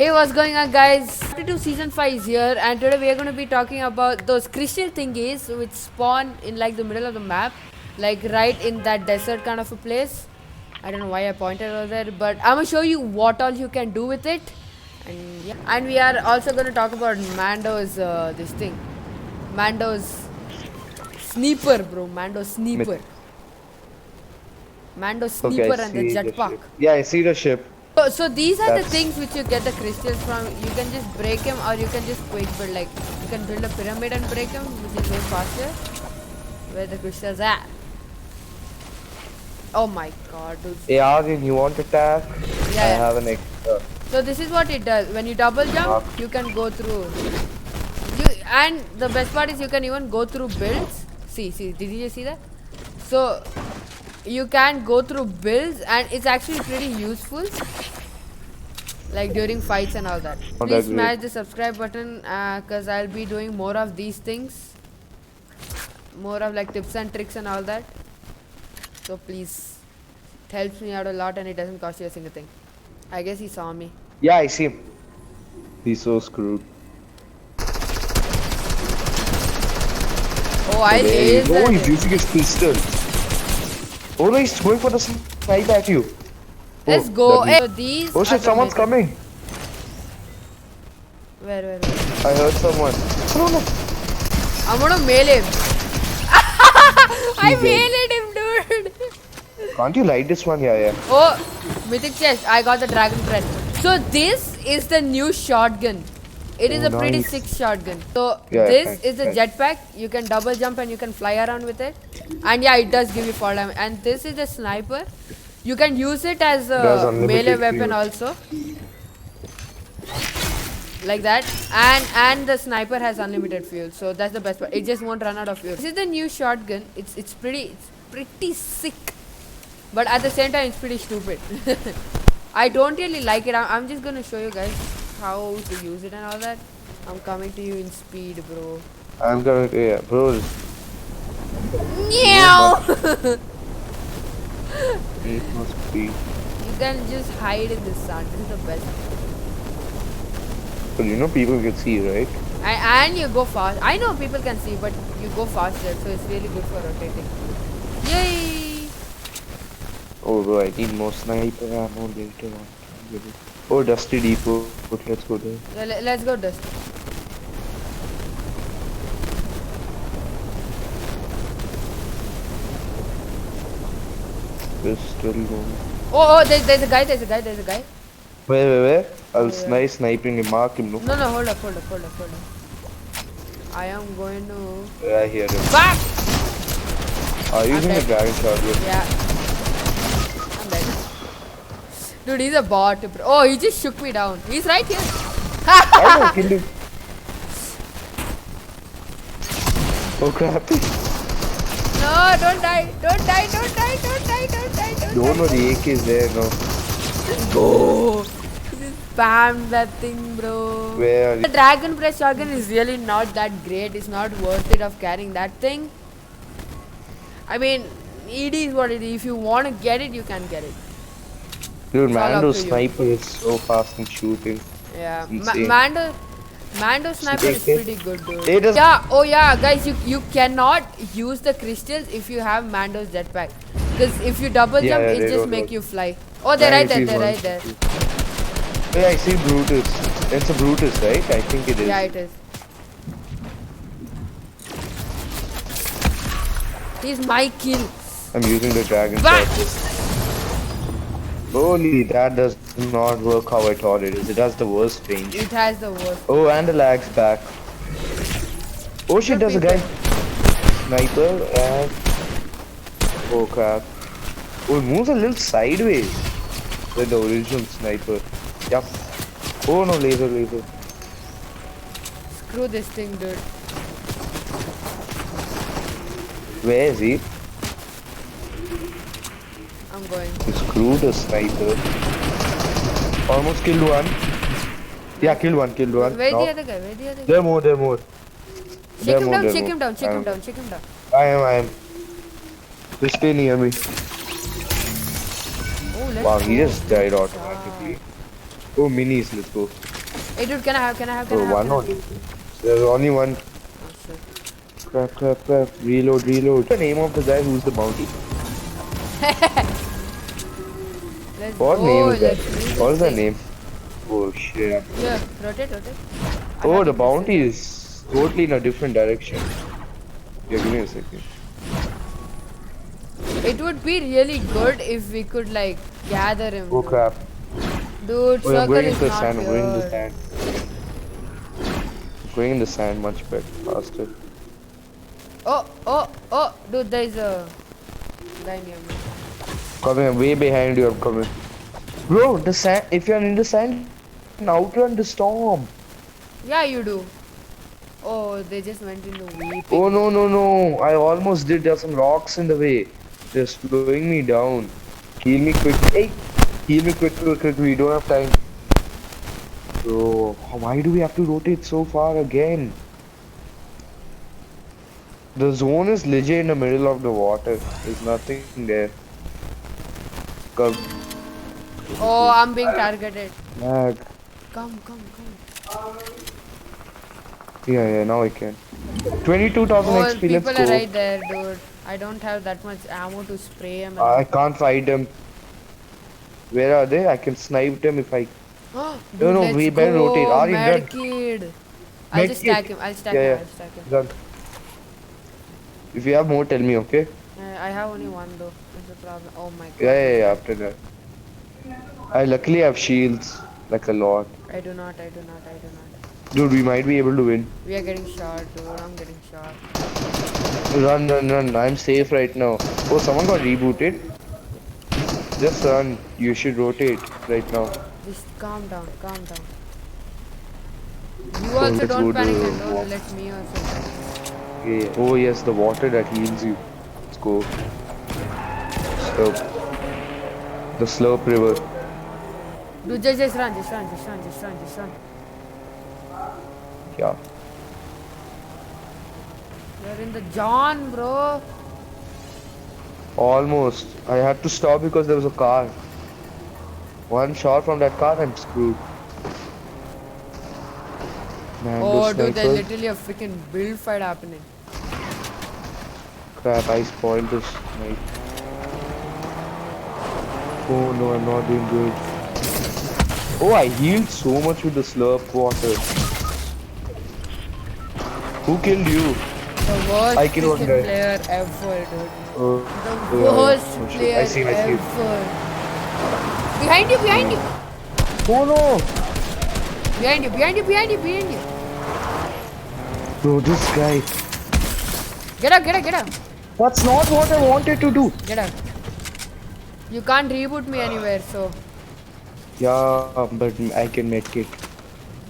Hey, what's going on, guys? Chapter 2 Season 5 is here, and today we are going to be talking about those crystal thingies which spawn in like the middle of the map, like right in that desert kind of a place. I don't know why I pointed over there, but I'm gonna show you what all you can do with it. And yeah, and we are also going to talk about Mando's this thing, Mando's sniper, bro. Mando's sniper, Mando's Okay, I sniper, and the see the jetpack. ship. Yeah, I see the ship. So these are the That's things which you get the crystals from. You can just break him, or you can just quick build. Like you can build a pyramid and break him, which is way faster. Where the crystals are. Oh my god, dude. hey, Arjun, you want to tag? Yeah, I yeah. have an extra. So this is what it does. When you double jump, you can go through. And the best part is you can even go through builds. See, did you see that? So you can go through builds, and it's actually pretty useful. Like during fights and all that. Please smash the subscribe button because I'll be doing more of these things. More of like tips and tricks and all that. So please. It helps me out a lot and it doesn't cost you a single thing. I guess he saw me. Yeah, I see him. He's so screwed. Oh, I lased Oh, at he's him. using his pistol. Oh no, he's going for the snipe at you. Let's Oh, go. that Hey, so these oh are shit, the someone's method- coming. Where? I heard someone. Oh no. I'm gonna melee him. I He's dead. meleed him, dude. Can't you light this one? Yeah. Oh, mythic chest. I got the dragon breath. So this is the new shotgun. It is Oh, a pretty nice. sick shotgun. So Yeah, this thanks, is the thanks. jetpack. You can double jump and you can fly around with it. And yeah, it does give you fall damage. And this is the sniper. You can use it as Does a melee unlimited weapon fuel. also. Like that. And the sniper has unlimited fuel. So that's the best part. It just won't run out of fuel. This is the new shotgun. It's pretty sick. But at the same time, it's pretty stupid. I don't really like it. I'm just gonna show you guys how to use it and all that. I'm coming to you in speed, bro. I'm gonna, yeah, bro. Meow! It must be. You can just hide in the sun. This is the best. But you know, people can see, right? And you go fast. I know people can see, but you go faster, so it's really good for rotating. Yay! Oh, bro, I need more sniper ammo later on. Oh, Dusty Depot. Okay, let's go there. Yeah, let's go, Dust. Pistol going. Oh, there's a guy. Where? I'll yeah. sniping him, mark him, no? No, hold up. I am going to... Yeah, I hear him. Back! Are you using dead. the dragon shotgun? Yeah. I'm dead. Dude, he's a bot, bro. Oh, he just shook me down. He's right here. I know, kill him. Oh crap. No, don't die. Don't die. Don't know the AK is there, no. Go. Just spam that thing, bro. Where are The you? dragon press shotgun is really not that great. It's not worth it of carrying that thing. I mean, it is what it is. If you want to get it, you can get it. Dude, It's all up Mando's to you. sniper is so fast in shooting. Yeah, Insane. Mando sniper is Okay. pretty good, dude. It is- Yeah, oh yeah, guys, you cannot use the crystals if you have Mando's jetpack. Because if you double Yeah, jump, yeah, it they just don't make work. you fly. Oh, they're Yeah, right it there, is they're one. right there. Hey, I see Brutus. It's a Brutus, right? I think it is. Yeah, it is. He's my kill. I'm using the dragon Back! shotgun. Holy, that does not work how I thought it is. It has the worst range. It has the worst. Oh, and the lag's back. Oh shit, there's a guy. Sniper and... Oh crap. Oh, it moves a little sideways. Like the original sniper. Yep. Oh no, laser. Screw this thing, dude. Where is he? I'm going. Screw the sniper. Almost killed one. Yeah, killed one. Where's No. the other guy? Where's the other guy? There are more. Check him down, There check more. him down, check I him am- down, check him down. I am. Just stay near me. Oh, let's Wow, go. he just died automatically. Oh, minis, let's go. Hey dude, can I have? Can I have? Can Oh, I have? one Can I only. have? There's only one. Oh shit. Crap. Reload. The name of the guy who's the bounty. Let's What go. name is that? Let's do What this is that thing. name? Oh shit. Yeah, rotate. I Oh, the haven't missed bounty it. is totally in a different direction. Yeah, give me a second. It would be really good if we could like gather him. Oh Dude, crap. dude Oh, I'm circle going is into the not sand. I'm going in the here. sand. Going in the sand much better, faster. Oh, dude, there is a guy near me. Coming, I'm way behind you. I'm coming. Bro, the sand. If you're in the sand, you can outrun the storm. Yeah, you do. Oh, they just went into weeping. Oh no! I almost did. There's some rocks in the way. They're slowing me down. Heal me quick. Hey, heal me quick. We don't have time. Bro, why do we have to rotate so far again? The zone is legit in the middle of the water. There's nothing there. Come. Oh, I'm being targeted. Lag. Come. Yeah, now I can. 22,000 Oh, XP, people let's are go. right there, dude. I don't have that much ammo to spray him. I can't fight them. Where are they? I can snipe them if I... Dude, No, let's we better go. rotate. Aryan, run. Medkit. I'll just Medkit. stack him. I'll stack Yeah. him. Run. If you have more, tell me, okay? I have only one though. That's the problem. Oh my god. Yeah, after that. I luckily have shields, like a lot. I do not. Dude, we might be able to win. We are getting shot, dude. I'm getting shot. Run. I'm safe right now. Oh, someone got rebooted. Just run. You should rotate right now. Just calm down. You also let's don't go panic to and don't walk. let me also panic. Yeah. Oh yes, the water that heals you. Let's go. Slurp. The Slurp River. Dude, just run. Yeah. You're in the John, bro. Almost. I had to stop because there was a car. One shot from that car, I'm screwed. Man, Oh, those dude, there's snipers. literally a freaking build fight happening. Crap, I spoiled this night. Oh no, I'm not doing good. Oh, I healed so much with the slurp water. Who killed you? The worst I killed one freaking guy. player ever, dude. Oh, The worst shit. player I see. ever. Behind you. Oh no! Behind you. Bro, this guy. Get out. That's not what I wanted to do. Get out. You can't reboot me anywhere, so. Yeah, but I can make it.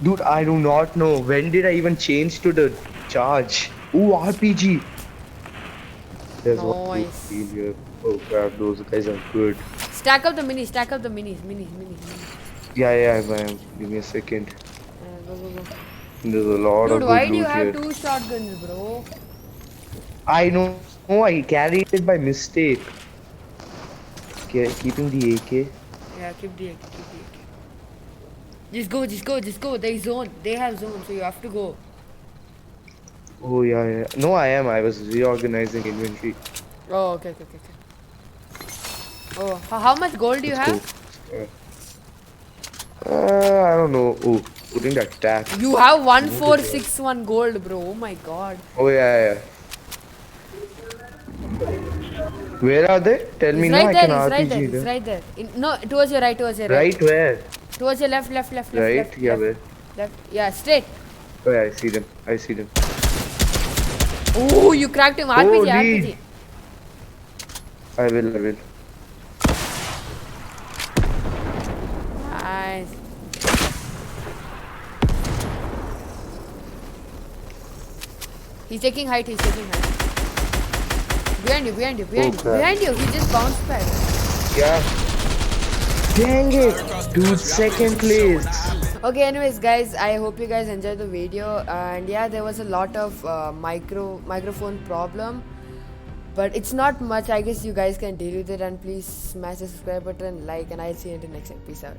Dude, I do not know. When did I even change to the charge? Ooh, RPG. There's one Nice. here. Oh crap, those guys are good. Stack up the minis. Minis. Yeah, I am. Give me a second. Go. There's a lot Dude, of why good do you loot have here. 2 shotguns, bro? I know. Oh, I carried it by mistake. Keeping the AK. Yeah, keep the AK. Just go. They have zone, so you have to go. Oh yeah. No, I am. I was reorganizing inventory. Oh, okay. Oh, how much gold do you have? I don't know. Oh, putting that tag. You have 1461 gold, bro. Oh my god. Oh yeah. Where are they? Tell me now. I can RPG It's them. right there. No, towards your right. Right where? Towards your left. Right? Yeah, where? Left. Yeah, straight. Oh yeah, I see them. Oh, you cracked him. RPG. I will. Nice. He's taking height. Behind you. He just bounced back. Yeah. Dang it, dude! Second place. Okay, anyways, guys, I hope you guys enjoyed the video. And yeah, there was a lot of microphone problem, but it's not much. I guess you guys can deal with it. And please smash the subscribe button, like, and I'll see you in the next episode. Peace out.